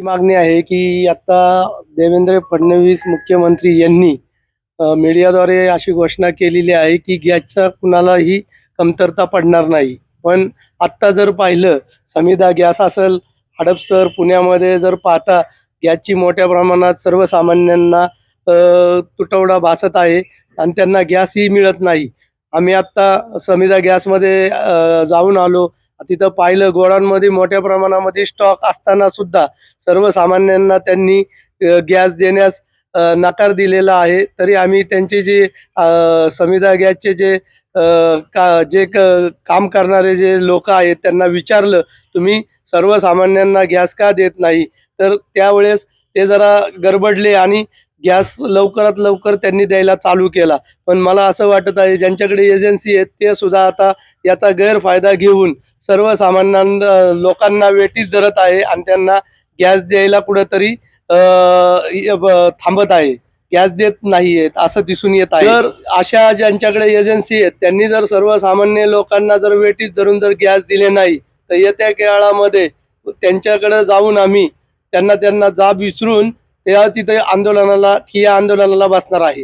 ही मागणी आहे की आता देवेंद्र फडणवीस मुख्यमंत्री यांनी मीडियाद्वारे अशी घोषणा केलेली आहे की गॅसच्या कुणालाही कमतरता पडणार नाही. पण आत्ता जर पाहिलं समिधा गॅस असेल, हडपसर, पुण्यामध्ये जर पाहता गॅसची मोठ्या प्रमाणात सर्वसामान्यांना तुटवडा भासत आहे आणि त्यांना गॅसही मिळत नाही. आम्ही आत्ता समिधा गॅसमध्ये जाऊन आलो. तिथं पाहिलं गोडाऊनमध्ये मोठ्या प्रमाणामध्ये स्टॉक असताना सुद्धा सर्वसामान्यांना त्यांनी गॅस देण्यास नकार दिलेला आहे. तरी आम्ही त्यांचे जे समिधा गॅसचे जे काम करणारे जे लोक आहेत त्यांना विचारलं, तुम्ही सर्वसामान्यांना गॅस का देत नाही? तर त्यावेळेस ते जरा गडबडले आणि गॅस लवकरात लवकर त्यांनी द्यायला चालू केला. पण मला असं वाटत आहे ज्यांच्याकडे एजन्सी आहेत ते सुद्धा आता याचा गैरफायदा घेऊन सर्वसामान्य लोकांना वेठीस धरत आहे आणि त्यांना गॅस द्यायला कुठंतरी थांबत आहे. गॅस देत नाही आहेत असं दिसून येत आहे. तर अशा ज्यांच्याकडे एजन्सी आहेत त्यांनी जर सर्वसामान्य लोकांना जर वेठीस धरून जर गॅस दिले नाही तर येत्या काळामध्ये त्यांच्याकडे जाऊन आम्ही त्यांना जाब विचारून त्या तिथे आंदोलनाला ठिय्या आंदोलनाला बसणार आहे.